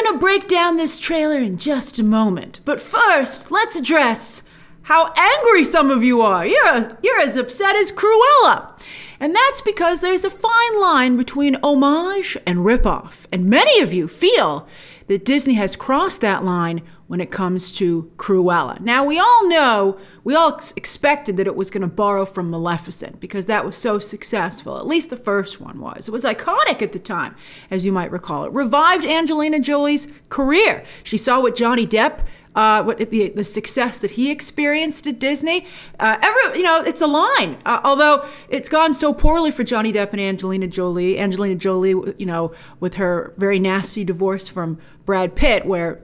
gonna break down this trailer in just a moment, but first, let's address how angry some of you are. You're as upset as Cruella. And that's because there's a fine line between homage and ripoff. And many of you feel that Disney has crossed that line when it comes to Cruella. Now, we all expected that it was going to borrow from Maleficent because that was so successful. At least the first one was. It was iconic at the time, as you might recall. It revived Angelina Jolie's career. She saw what Johnny Depp the success that he experienced at Disney. It's a line. Although it's gone so poorly for Johnny Depp and Angelina Jolie. Angelina Jolie, with her very nasty divorce from Brad Pitt, where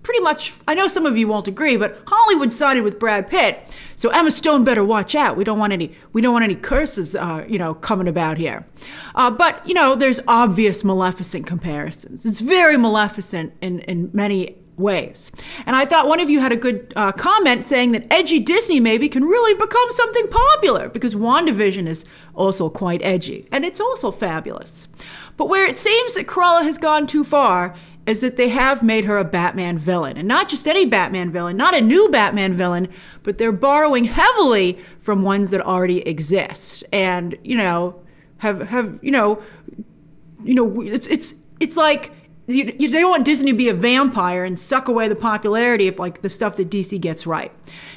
pretty much, I know some of you won't agree, but Hollywood sided with Brad Pitt. So Emma Stone better watch out. We don't want any curses, coming about here. But there's obvious Maleficent comparisons. It's very Maleficent in many ways. And I thought one of you had a good comment saying that edgy Disney maybe can really become something popular because WandaVision is also quite edgy and it's also fabulous. But where it seems that Cruella has gone too far is that they have made her a Batman villain, and not just any Batman villain, not a new Batman villain, but they're borrowing heavily from ones that already exist. And it's like they don't want Disney to be a vampire and suck away the popularity of the stuff that DC gets right.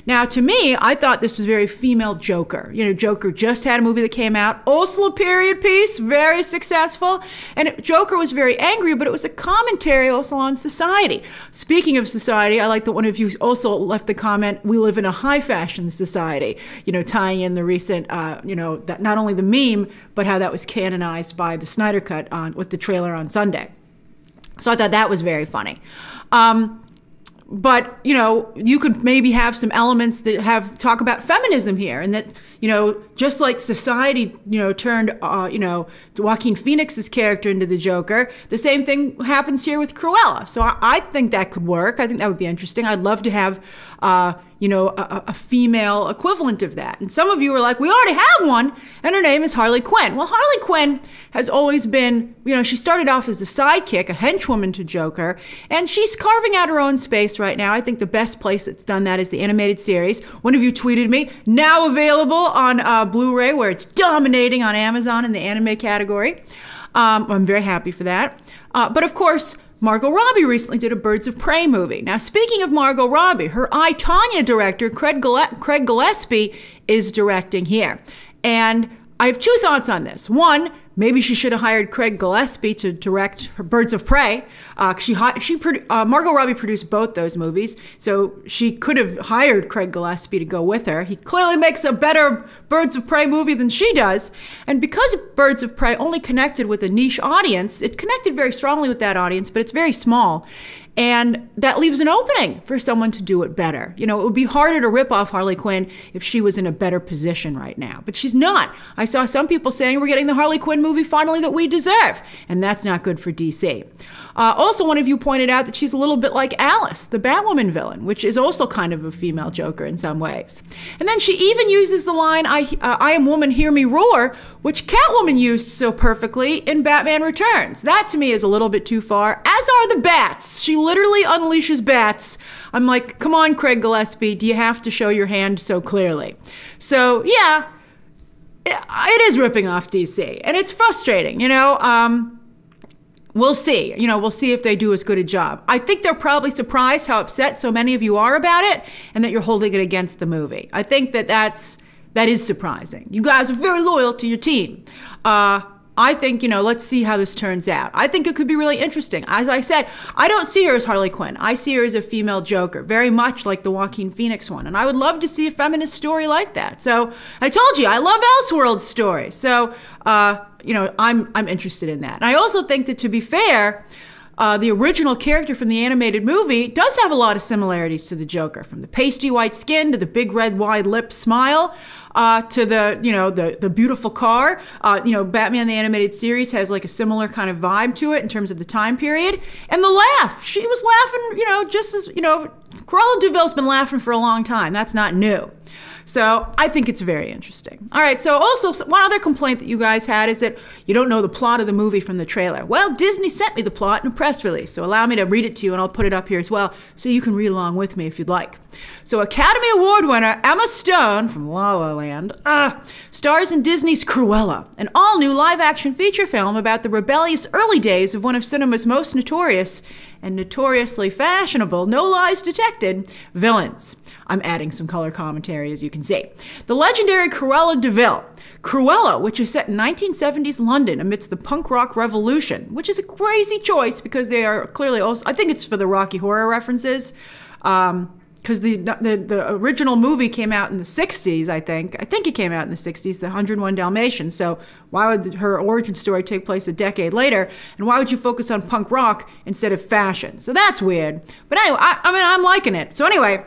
Now, to me, I thought this was very female Joker. Joker just had a movie that came out, also a period piece, very successful. And Joker was very angry, but it was a commentary also on society. Speaking of society, I like that one of you also left the comment, we live in a high fashion society, tying in the recent, that not only the meme, but how that was canonized by the Snyder Cut with the trailer on Sunday. So I thought that was very funny. But, you could maybe have some elements that talk about feminism here, and that, just like society, turned, Joaquin Phoenix's character into the Joker, the same thing happens here with Cruella. So I think that could work. I think that would be interesting. I'd love to have, a female equivalent of that. And some of you are like, we already have one, and her name is Harley Quinn. Well, Harley Quinn has always been, she started off as a sidekick, a henchwoman to Joker, and she's carving out her own space right now. I think the best place that's done that is the animated series. One of you tweeted me, now available on Blu-ray, where it's dominating on Amazon in the anime category. I'm very happy for that. But of course, Margot Robbie recently did a Birds of Prey movie. Now, speaking of Margot Robbie, her I, Tonya director, Craig Gillespie, is directing here. And I have two thoughts on this. One, maybe she should have hired Craig Gillespie to direct her Birds of Prey. Margot Robbie produced both those movies, so she could have hired Craig Gillespie to go with her. He clearly makes a better Birds of Prey movie than she does. And because Birds of Prey only connected with a niche audience, it connected very strongly with that audience, but it's very small. And that leaves an opening for someone to do it better. It would be harder to rip off Harley Quinn if she was in a better position right now. But she's not. I saw some people saying we're getting the Harley Quinn movie finally that we deserve. And that's not good for DC. Also, one of you pointed out that she's a little bit like Alice, the Batwoman villain, which is also kind of a female Joker in some ways. And then she even uses the line, I am woman, hear me roar, which Catwoman used so perfectly in Batman Returns. That to me is a little bit too far, as are the bats. She literally unleashes bats. I'm like, come on, Craig Gillespie, do you have to show your hand so clearly? So yeah, it is ripping off DC, and it's frustrating, We'll see. We'll see if they do as good a job. I think they're probably surprised how upset so many of you are about it, and that you're holding it against the movie. I think that is surprising. You guys are very loyal to your team. I think, let's see how this turns out. I think it could be really interesting. As I said, I don't see her as Harley Quinn. I see her as a female Joker, very much like the Joaquin Phoenix one. And I would love to see a feminist story like that. So I told you, I love Elseworlds stories. So, I'm interested in that. And I also think that, to be fair, the original character from the animated movie does have a lot of similarities to the Joker, from the pasty white skin to the big red wide lip smile, to the beautiful car. Batman the Animated Series has like a similar kind of vibe to it in terms of the time period. And the laugh, she was laughing, just as, Cruella de Vil's been laughing for a long time. That's not new. So I think it's very interesting. All right, so also one other complaint that you guys had is that you don't know the plot of the movie from the trailer. Well, Disney sent me the plot in a press release, so allow me to read it to you, and I'll put it up here as well, so you can read along with me if you'd like. So Academy Award winner Emma Stone from La La Land stars in Disney's Cruella, an all-new live-action feature film about the rebellious early days of one of cinema's most notorious and notoriously fashionable, no lies detected, villains. I'm adding some color commentary, as you can see. The legendary Cruella de Vil. Cruella, which is set in 1970s London amidst the punk rock revolution, which is a crazy choice because they are clearly also, I think it's for the Rocky Horror references, because the original movie came out in the 60s, I think. I think it came out in the 60s, the 101 Dalmatians. So why would her origin story take place a decade later? And why would you focus on punk rock instead of fashion? So that's weird. But anyway, I mean, I'm liking it. So anyway,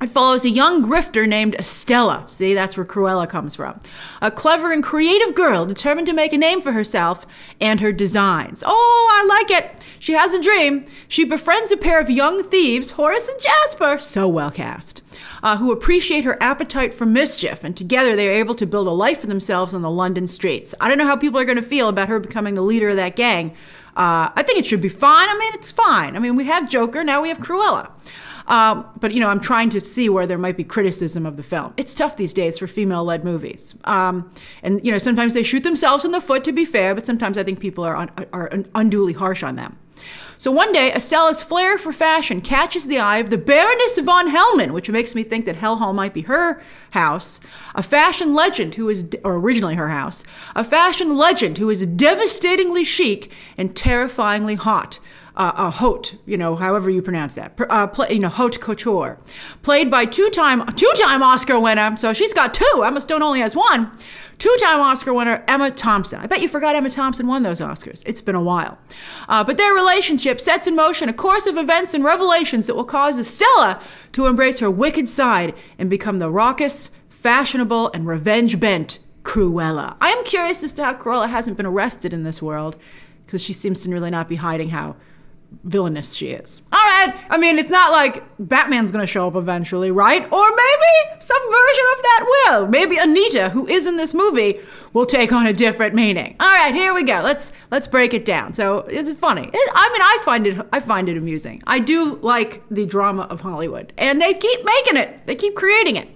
it follows a young grifter named Estella. See, that's where Cruella comes from. A clever and creative girl determined to make a name for herself and her designs. Oh, I like it. She has a dream. She befriends a pair of young thieves, Horace and Jasper, so well cast, who appreciate her appetite for mischief, and together they are able to build a life for themselves on the London streets. I don't know how people are going to feel about her becoming the leader of that gang. I think it should be fine. I mean, it's fine. I mean, we have Joker, now we have Cruella. But, you know, I'm trying to see where there might be criticism of the film. It's tough these days for female-led movies. And, you know, sometimes they shoot themselves in the foot, to be fair, but sometimes I think people are unduly harsh on them. So one day, Estella's flair for fashion catches the eye of the Baroness von Hellman, which makes me think that Hell Hall might be her house, a fashion legend who is, or originally her house, a fashion legend who is devastatingly chic and terrifyingly hot. Haute, you know, however you pronounce that, haute couture, played by two-time Oscar winner, so she's got two, Emma Stone only has one, two-time Oscar winner Emma Thompson. I bet you forgot Emma Thompson won those Oscars. It's been a while. But their relationship sets in motion a course of events and revelations that will cause Estella to embrace her wicked side and become the raucous, fashionable, and revenge-bent Cruella. I am curious as to how Cruella hasn't been arrested in this world, because she seems to really not be hiding how villainous she is. All right, I mean, it's not like Batman's gonna show up eventually, right? Or maybe some version of that will. Maybe Anita, who is in this movie, will take on a different meaning. All right, here we go. Let's break it down. So it's funny. I find it amusing. I do like the drama of Hollywood, and they keep making it. They keep creating it.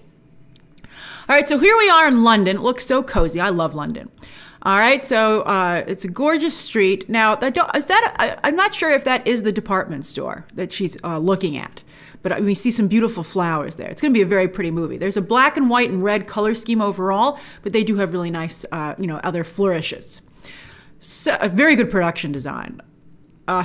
All right, so here we are in London. It looks so cozy. I love London. All right, so it's a gorgeous street. Now, I'm not sure if that is the department store that she's looking at, but we see some beautiful flowers there. It's going to be a very pretty movie. There's a black and white and red color scheme overall, but they do have really nice, other flourishes. So, a very good production design.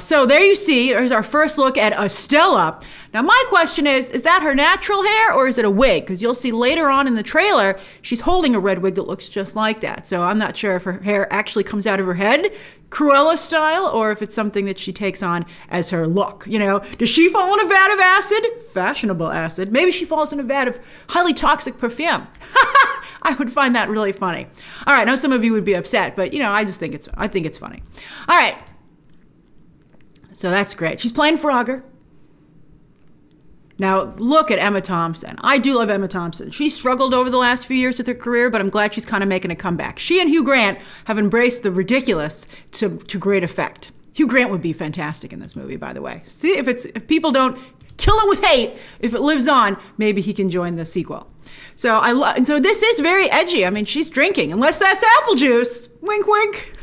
So there you see, there's our first look at Estella. Now my question is that her natural hair or is it a wig? Because you'll see later on in the trailer, she's holding a red wig that looks just like that. So I'm not sure if her hair actually comes out of her head, Cruella style, or if it's something that she takes on as her look. You know, does she fall in a vat of acid? Fashionable acid. Maybe she falls in a vat of highly toxic perfume. I would find that really funny. All right, I know some of you would be upset, but you know, I think it's funny. All right. So that's great. She's playing Frogger. Now, look at Emma Thompson. I do love Emma Thompson. She struggled over the last few years with her career, but I'm glad she's kind of making a comeback. She and Hugh Grant have embraced the ridiculous to great effect. Hugh Grant would be fantastic in this movie, by the way. See, if people don't kill it with hate, if it lives on, maybe he can join the sequel. So so this is very edgy. I mean, she's drinking, unless that's apple juice. Wink, wink.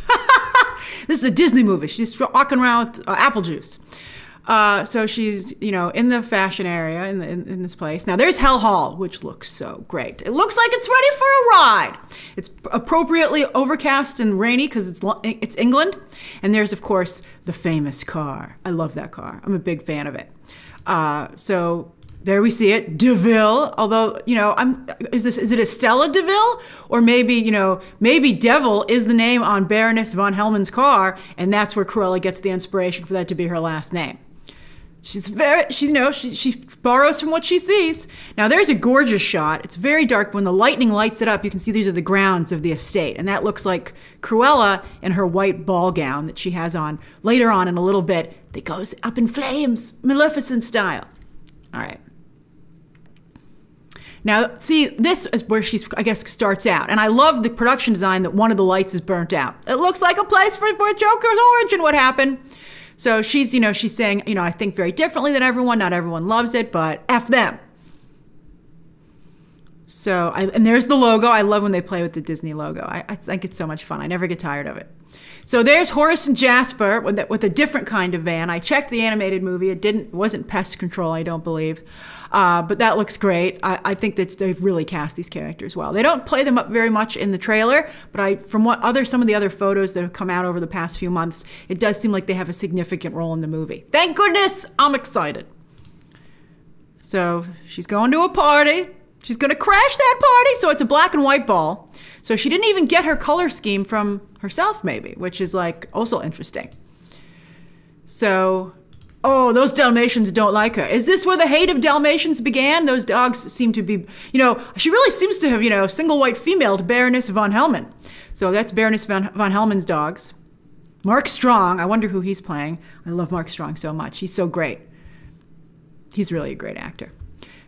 This is a Disney movie. She's walking around with apple juice. So she's, in the fashion area in this place. Now there's Hell Hall, which looks so great. It looks like it's ready for a ride. It's appropriately overcast and rainy because it's England. And there's, of course, the famous car. I love that car. I'm a big fan of it. So there we see it, de Vil. Although, is it Estella de Vil? Or maybe, maybe Devil is the name on Baroness von Hellman's car, and that's where Cruella gets the inspiration for that to be her last name. She borrows from what she sees. Now there's a gorgeous shot. It's very dark. When the lightning lights it up, you can see these are the grounds of the estate. And that looks like Cruella in her white ball gown that she has on later on in a little bit that goes up in flames, Maleficent style. All right. Now, see, this is where she's, I guess, starts out. And I love the production design that one of the lights is burnt out. It looks like a place for Joker's origin would happen. So she's, you know, she's saying, you know, I think very differently than everyone. Not everyone loves it, but F them. So, and there's the logo. I love when they play with the Disney logo. I think it's so much fun. I never get tired of it. So there's Horace and Jasper with a different kind of van. I checked the animated movie. It wasn't Pest Control, I don't believe. But that looks great. I think that they've really cast these characters well. They don't play them up very much in the trailer, but from some of the other photos that have come out over the past few months, it does seem like they have a significant role in the movie. Thank goodness, I'm excited. So she's going to a party. She's going to crash that party. So it's a black and white ball. So she didn't even get her color scheme from herself, maybe, which is like also interesting. So, oh, those Dalmatians don't like her. Is this where the hate of Dalmatians began? Those dogs seem to be, you know, she really seems to have, you know, single white female to Baroness von Hellman. So that's Baroness von Hellman's dogs. Mark Strong, I wonder who he's playing. I love Mark Strong so much. He's so great. He's really a great actor.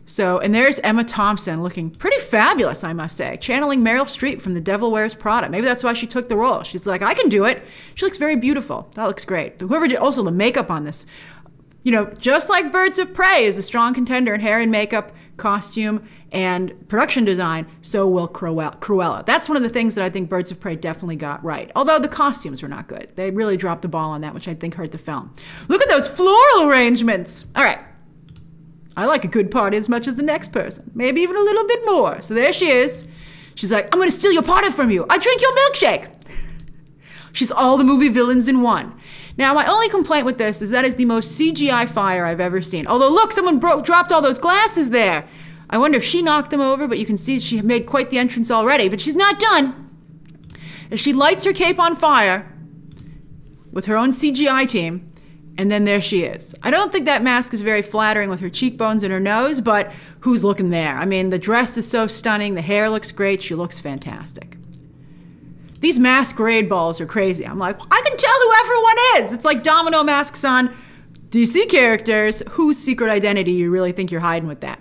So, and there's Emma Thompson looking pretty fabulous, I must say, channeling Meryl Streep from The Devil Wears Prada. Maybe that's why she took the role. She's like, I can do it. She looks very beautiful. That looks great. Whoever did also the makeup on this, you know, just like Birds of Prey is a strong contender in hair and makeup, costume, and production design, so will Cruella. That's one of the things that I think Birds of Prey definitely got right. Although the costumes were not good. They really dropped the ball on that, which I think hurt the film. Look at those floral arrangements. All right. I like a good party as much as the next person, maybe even a little bit more. So there she is. She's like, I'm going to steal your party from you. I drink your milkshake. She's all the movie villains in one. Now, my only complaint with this is that is the most CGI fire I've ever seen. Although, look, someone dropped all those glasses there. I wonder if she knocked them over, but you can see she made quite the entrance already. But she's not done. As she lights her cape on fire with her own CGI team, and then there she is. I don't think that mask is very flattering with her cheekbones and her nose, but who's looking there? I mean, the dress is so stunning. The hair looks great. She looks fantastic. These masquerade balls are crazy. I'm like, I can tell who everyone is. It's like domino masks on DC characters. Whose secret identity you really think you're hiding with that?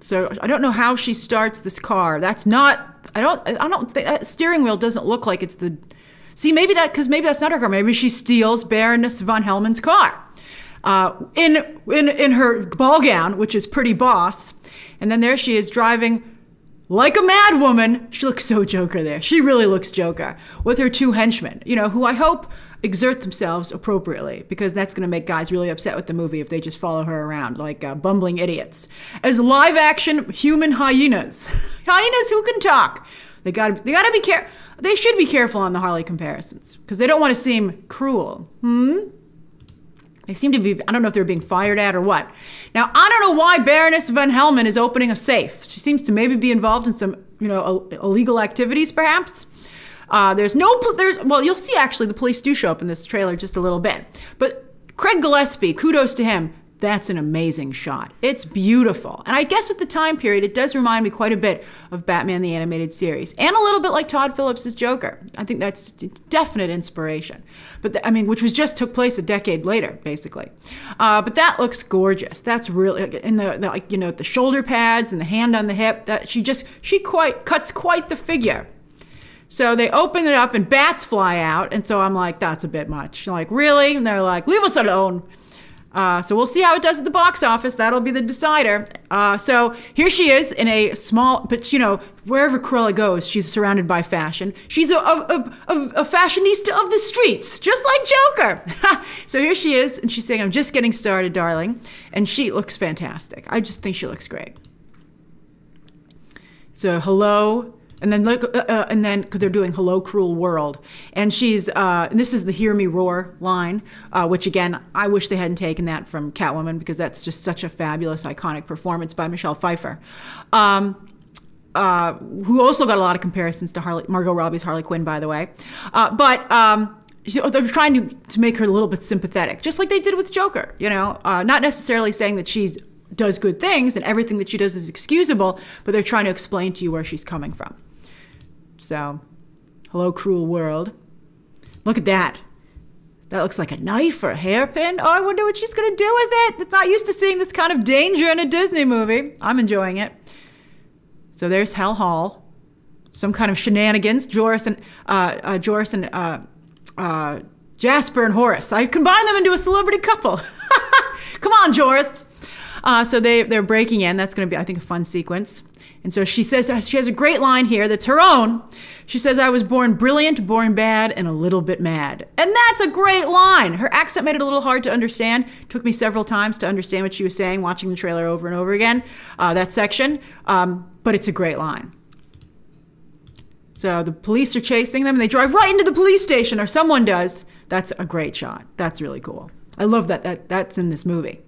So I don't know how she starts this car. That's not, I don't think that steering wheel doesn't look like it's the, see, maybe that's not her car. Maybe she steals Baroness von Hellman's car in her ball gown, which is pretty boss. And then there she is driving like a mad woman. She looks so Joker there. She really looks Joker with her two henchmen, you know, who I hope exert themselves appropriately, because that's going to make guys really upset with the movie if they just follow her around like bumbling idiots. As live action human hyenas. Hyenas who can talk. They gotta be careful. They should be careful on the Harley comparisons because they don't want to seem cruel. They seem to be, I don't know if they're being fired at or what. Now, I don't know why Baroness von Hellman is opening a safe. She seems to maybe be involved in some, you know, illegal activities perhaps. Well, you'll see actually the police do show up in this trailer just a little bit. But Craig Gillespie, kudos to him. That's an amazing shot. It's beautiful. And I guess with the time period, it does remind me quite a bit of Batman the Animated Series. And a little bit like Todd Phillips' Joker. I think that's definite inspiration. But I mean, which took place a decade later, basically. But that looks gorgeous. That's really, in the you know, the shoulder pads and the hand on the hip, that she cuts quite the figure. So they open it up and bats fly out. And so I'm like, that's a bit much. Like, really? And they're like, leave us alone. So we'll see how it does at the box office. That'll be the decider. So here she is in a small, but you know, wherever Cruella goes, she's surrounded by fashion. She's a fashionista of the streets, just like Joker. So here she is, and she's saying, I'm just getting started, darling. And she looks fantastic. I just think she looks great. So hello. And then look, and then because they're doing "Hello, Cruel World," and she's and this is the "Hear Me Roar" line, which again I wish they hadn't taken that from Catwoman because that's just such a fabulous, iconic performance by Michelle Pfeiffer, who also got a lot of comparisons to Margot Robbie's Harley Quinn, by the way. They're trying to make her a little bit sympathetic, just like they did with Joker. You know, not necessarily saying that she's does good things and everything that she does is excusable, but they're trying to explain to you where she's coming from. So, hello, cruel world. Look at that. That looks like a knife or a hairpin. Oh, I wonder what she's going to do with it. It's not used to seeing this kind of danger in a Disney movie. I'm enjoying it. So there's Hell Hall. Some kind of shenanigans. Joris and Jasper and Horace. I combined them into a celebrity couple. Come on, Joris. So they're breaking in. That's going to be, I think, a fun sequence. And so she says, she has a great line here that's her own. She says, I was born brilliant, born bad, and a little bit mad. And that's a great line. Her accent made it a little hard to understand. Took me several times to understand what she was saying, watching the trailer over and over again, that section. But it's a great line. So the police are chasing them, and they drive right into the police station, or someone does. That's a great shot. That's really cool. I love that that's in this movie.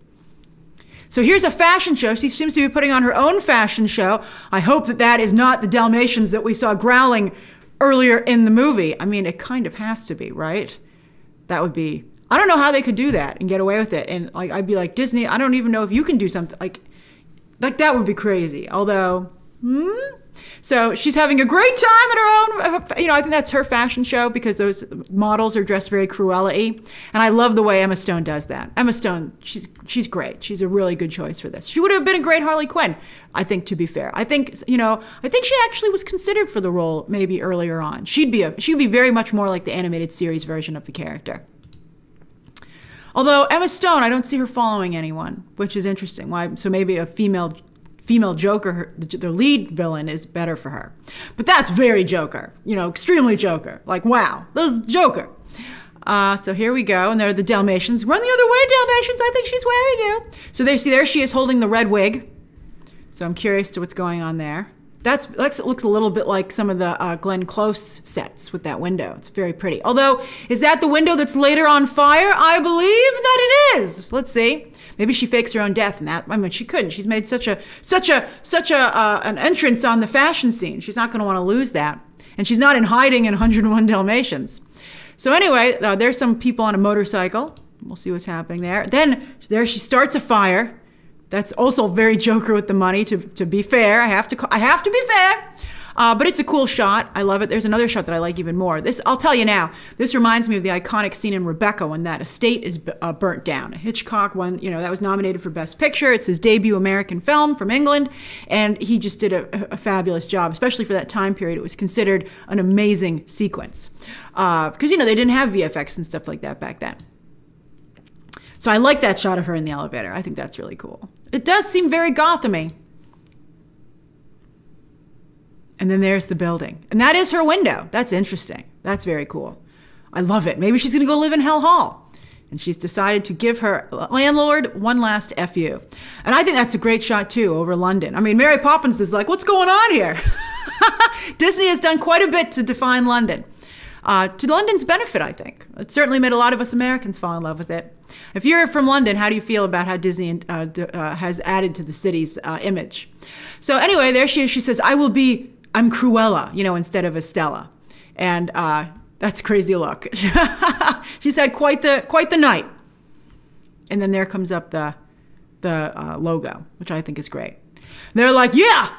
So here's a fashion show. She seems to be putting on her own fashion show. I hope that that is not the Dalmatians that we saw growling earlier in the movie. I mean, it kind of has to be, right? That would be, I don't know how they could do that and get away with it. And like, I'd be like, Disney, I don't even know if you can do something like that would be crazy. Although, So she's having a great time at her own, I think that's her fashion show because those models are dressed very Cruella-y. And I love the way Emma Stone does that. Emma Stone, she's great. She's a really good choice for this. She would have been a great Harley Quinn, I think, to be fair. I think she actually was considered for the role maybe earlier on. She'd be very much more like the animated series version of the character. Although Emma Stone, I don't see her following anyone, which is interesting. Why? So maybe a female Joker, the lead villain, is better for her. But that's very Joker, extremely Joker. Like, wow, this is Joker. So here we go, and there are the Dalmatians. Run the other way, Dalmatians, I think she's wearing you. So there she is holding the red wig. So I'm curious to what's going on there. That looks a little bit like some of the Glenn Close sets with that window. It's very pretty. Although, is that the window that's later on fire? I believe that it is. Let's see. Maybe she fakes her own death in that. I mean, she couldn't. She's made such an entrance on the fashion scene. She's not going to want to lose that. And she's not in hiding in 101 Dalmatians. So anyway, there's some people on a motorcycle. We'll see what's happening there. Then there she starts a fire. That's also very Joker with the money, to be fair. I have to be fair. But it's a cool shot. I love it. There's another shot that I like even more. I'll tell you now, this reminds me of the iconic scene in Rebecca when that estate is burnt down. Hitchcock won, that was nominated for Best Picture. It's his debut American film from England. And he just did a fabulous job, especially for that time period. It was considered an amazing sequence. Because, they didn't have VFX and stuff like that back then. So I like that shot of her in the elevator. I think that's really cool. It does seem very Gotham-y. And then there's the building. And that is her window. That's interesting. That's very cool. I love it. Maybe she's going to go live in Hell Hall. And she's decided to give her landlord one last FU. And I think that's a great shot, too, over London. I mean, Mary Poppins is like, what's going on here? Disney has done quite a bit to define London. To London's benefit, I think. It certainly made a lot of us Americans fall in love with it. If you're from London, how do you feel about how Disney has added to the city's image? So anyway, there she is. She says, I'm Cruella, instead of Estella. And that's a crazy look. She's had quite the night. And then there comes up the logo, which I think is great. And they're like, yeah!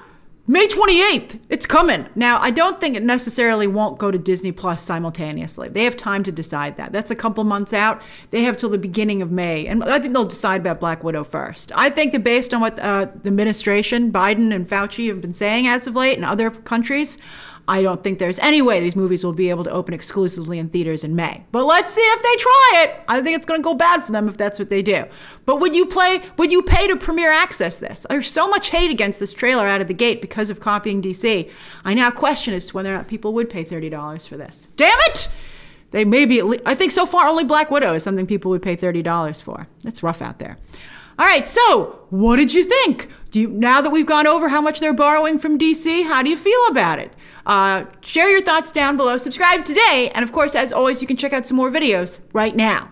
May 28th, it's coming. Now, I don't think it necessarily won't go to Disney Plus simultaneously. They have time to decide that. That's a couple months out. They have till the beginning of May. And I think they'll decide about Black Widow first. I think that based on what the administration, Biden and Fauci have been saying as of late in other countries, I don't think there's any way these movies will be able to open exclusively in theaters in May. But let's see if they try it. I think it's going to go bad for them if that's what they do. But would you pay to premiere access this? There's so much hate against this trailer out of the gate because of copying DC. I now question as to whether or not people would pay $30 for this. Damn it! They may be, I think so far only Black Widow is something people would pay $30 for. It's rough out there. All right, so what did you think? Now that we've gone over how much they're borrowing from DC, how do you feel about it? Share your thoughts down below. Subscribe today. And of course, as always, you can check out some more videos right now.